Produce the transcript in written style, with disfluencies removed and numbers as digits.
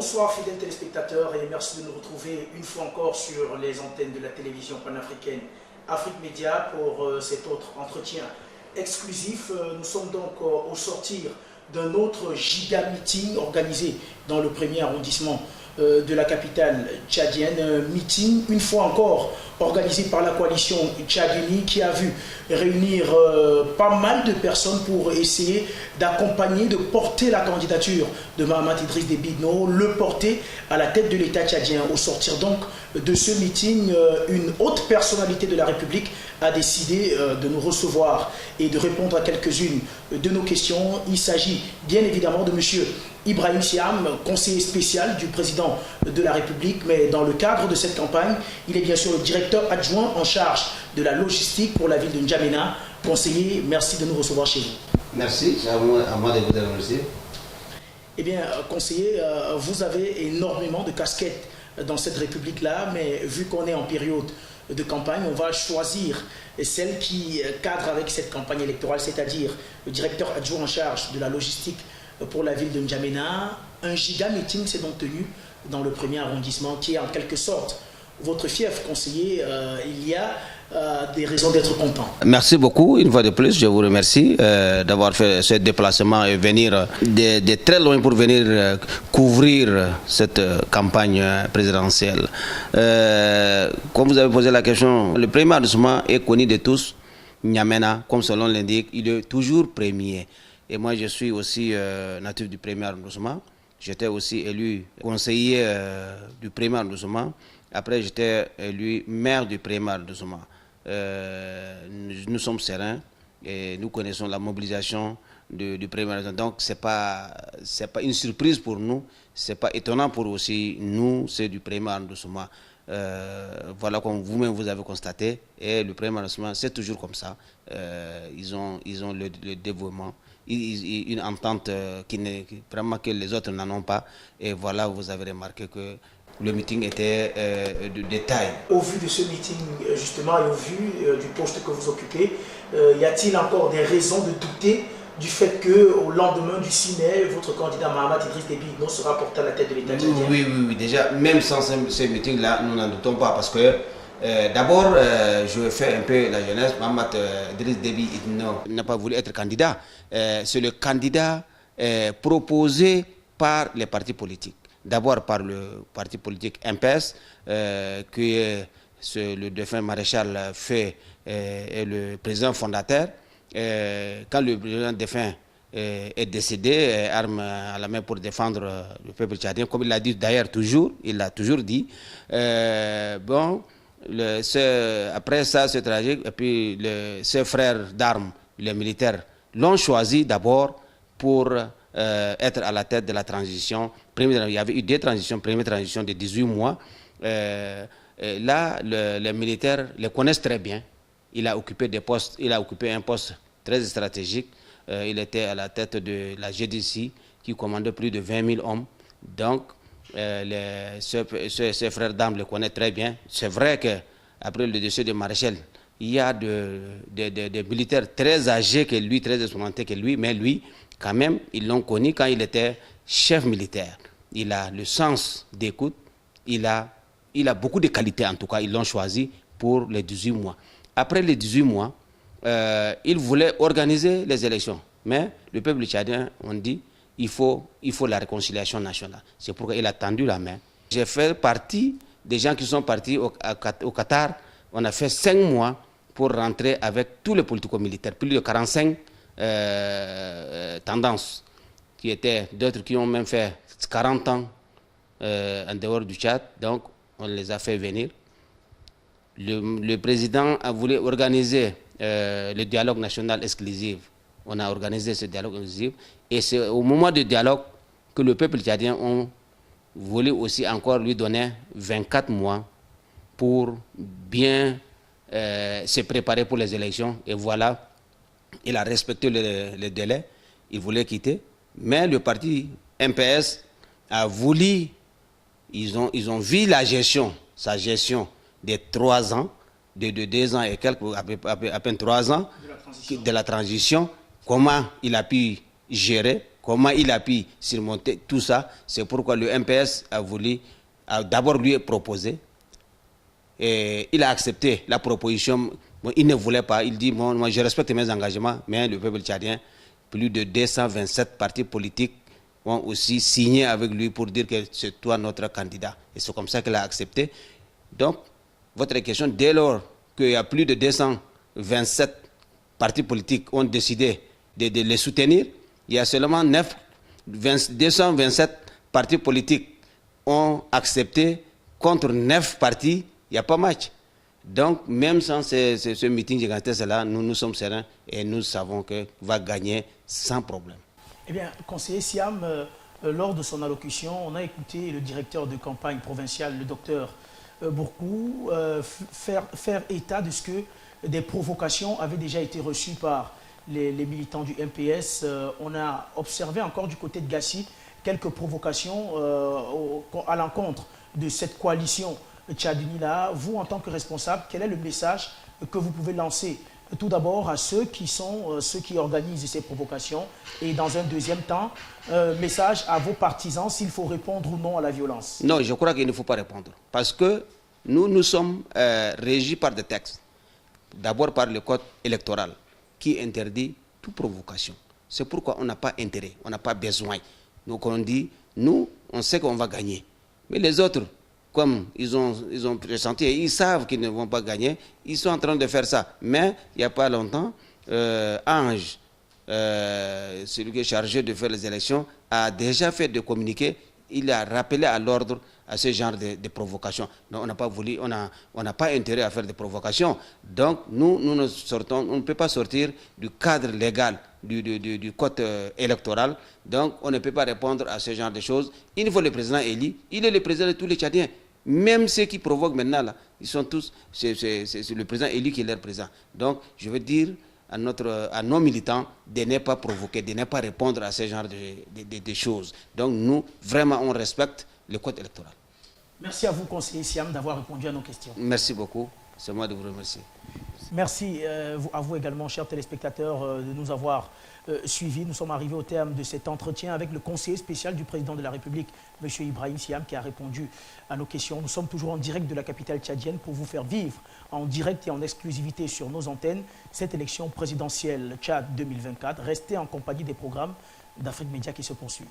Bonsoir fidèles téléspectateurs et merci de nous retrouver une fois encore sur les antennes de la télévision panafricaine Afrique Média pour cet autre entretien exclusif. Nous sommes donc au sortir d'un autre giga meeting organisé dans le premier arrondissement de la capitale tchadienne. Un meeting une fois encore organisé par la coalition Tchad-Uni qui a vu réunir pas mal de personnes pour essayer d'accompagner, de porter la candidature de Mahamat Idriss Déby Itno, le porter à la tête de l'État tchadien. Au sortir donc de ce meeting, une haute personnalité de la République a décidé de nous recevoir et de répondre à quelques-unes de nos questions. Il s'agit bien évidemment de M. Ibrahim Siam, conseiller spécial du président de la République, mais dans le cadre de cette campagne, il est bien sûr le directeur adjoint en charge de la logistique pour la ville de N'Djamena. Conseiller, merci de nous recevoir chez vous. Merci, c'est à moi de vous remercier. Eh bien, conseiller, vous avez énormément de casquettes dans cette République-là, mais vu qu'on est en période de campagne, on va choisir celle qui cadre avec cette campagne électorale, c'est-à-dire le directeur adjoint en charge de la logistique pour la ville de N'Djamena. Un giga meeting s'est donc tenu dans le premier arrondissement qui est en quelque sorte votre fief, conseiller. Il y a des raisons d'être content. Merci beaucoup, une fois de plus, je vous remercie d'avoir fait ce déplacement et venir de très loin pour venir couvrir cette campagne présidentielle. Comme vous avez posé la question, le premier arrondissement est connu de tous. N'Djamena, comme son nom l'indique, il est toujours premier. Et moi, je suis aussi natif du premier arrondissement. J'étais aussi élu conseiller du premier arrondissement. Après, j'étais élu maire du premier arrondissement. Nous sommes sereins et nous connaissons la mobilisation du premier arrondissement. Donc, ce n'est pas une surprise pour nous. Ce n'est pas étonnant pour aussi nous, c'est du premier arrondissement. Voilà, comme vous-même vous avez constaté. Et le premier arrondissement, c'est toujours comme ça. Ils ont le dévouement. Une entente vraiment que les autres n'en ont pas. Et voilà, vous avez remarqué que le meeting était de détail. Au vu de ce meeting, justement, et au vu du poste que vous occupez, y a-t-il encore des raisons de douter du fait qu'au lendemain du 6 mai, votre candidat Mahamat Idriss Déby Itno sera porté à la tête de l'État tchadien? Oui, déjà, même sans ce meeting-là, nous n'en doutons pas parce que d'abord, je fais un peu la jeunesse. Mahamat Idriss Déby Itno n'a pas voulu être candidat. C'est le candidat proposé par les partis politiques. D'abord par le parti politique MPS, que le défunt maréchal fait est le président fondateur. Quand le président défunt est décédé, arme à la main pour défendre le peuple tchadien, comme il l'a dit d'ailleurs toujours, il l'a toujours dit. Après ça, c'est tragique. Et puis ses frères d'armes, les militaires, l'ont choisi d'abord pour être à la tête de la transition. Il y avait eu deux transitions. Première transition de 18 mois. Là, les militaires les connaissent très bien. Il a occupé des postes. Il a occupé un poste très stratégique. Il était à la tête de la GDC qui commandait plus de 20 000 hommes. Donc, ses frères d'armes le connaissent très bien. C'est vrai qu'après le décès de Maréchal, il y a des militaires très âgés que lui, très expérimentés que lui, mais lui, quand même, ils l'ont connu quand il était chef militaire. Il a le sens d'écoute, il a beaucoup de qualités en tout cas, ils l'ont choisi pour les 18 mois. Après les 18 mois, il voulait organiser les élections. Mais le peuple tchadien, on dit, il faut la réconciliation nationale. C'est pourquoi il a tendu la main. J'ai fait partie des gens qui sont partis au Qatar. On a fait 5 mois pour rentrer avec tous les politico-militaires, plus de 45 tendances, qui étaient d'autres qui ont même fait 40 ans en dehors du Tchad. Donc, on les a fait venir. Le président a voulu organiser le dialogue national exclusif. On a organisé ce dialogue exclusif. Et c'est au moment du dialogue que le peuple tchadien a voulu aussi encore lui donner 24 mois pour bien se préparer pour les élections. Et voilà, il a respecté le délai. Il voulait quitter. Mais le parti MPS a voulu, ils ont vu sa gestion de 3 ans, de 2 ans et quelques, à peine 3 ans de la transition, comment il a pu gérer, Comment il a pu surmonter tout ça? C'est pourquoi le MPS a voulu d'abord lui proposer. Et il a accepté la proposition. Bon, il ne voulait pas. Il dit, bon, moi je respecte mes engagements, mais le peuple tchadien, plus de 227 partis politiques ont aussi signé avec lui pour dire que c'est toi notre candidat. Et c'est comme ça qu'il a accepté. Donc, votre question, dès lors qu'il y a plus de 227 partis politiques ont décidé de les soutenir, il y a seulement 227 partis politiques ont accepté contre 9 partis, il n'y a pas match. Donc, même sans ce meeting gigantesque-là, nous sommes sereins et nous savons qu'il va gagner sans problème. Eh bien, conseiller Siam, lors de son allocution, on a écouté le directeur de campagne provinciale, le docteur Bourkou, faire état de ce que des provocations avaient déjà été reçues par les militants du MPS. On a observé encore du côté de Gassi quelques provocations à l'encontre de cette coalition Tchadini-là. Vous, en tant que responsable, quel est le message que vous pouvez lancer tout d'abord à ceux qui organisent ces provocations et dans un deuxième temps, message à vos partisans s'il faut répondre ou non à la violence? Non, je crois qu'il ne faut pas répondre parce que nous sommes régis par des textes. D'abord par le code électoral qui interdit toute provocation. C'est pourquoi on n'a pas intérêt, on n'a pas besoin. Donc on dit, nous, on sait qu'on va gagner. Mais les autres, comme ils ont pressenti et ils savent qu'ils ne vont pas gagner, ils sont en train de faire ça. Mais il n'y a pas longtemps, Ange, celui qui est chargé de faire les élections, a déjà fait des communiqués. Il a rappelé à l'ordre à ce genre de provocation. Donc on n'a pas voulu, on n'a pas intérêt à faire des provocations. Donc nous on ne peut pas sortir du cadre légal du code électoral. Donc on ne peut pas répondre à ce genre de choses. Il faut le président élu. Il est le président de tous les Tchadiens. Même ceux qui provoquent maintenant, là, ils sont tous, c'est le président élu qui est leur président. Donc je veux dire à nos militants de ne pas provoquer, de ne pas répondre à ce genre de choses. Donc nous, vraiment, on respecte le code électoral. Merci à vous, conseiller Siam, d'avoir répondu à nos questions. Merci beaucoup. C'est moi de vous remercier. Merci à vous également, chers téléspectateurs, de nous avoir suivis. Nous sommes arrivés au terme de cet entretien avec le conseiller spécial du président de la République, M. Ibrahim Siam, qui a répondu à nos questions. Nous sommes toujours en direct de la capitale tchadienne pour vous faire vivre en direct et en exclusivité sur nos antennes cette élection présidentielle Tchad 2024. Restez en compagnie des programmes d'Afrique Média qui se poursuivent.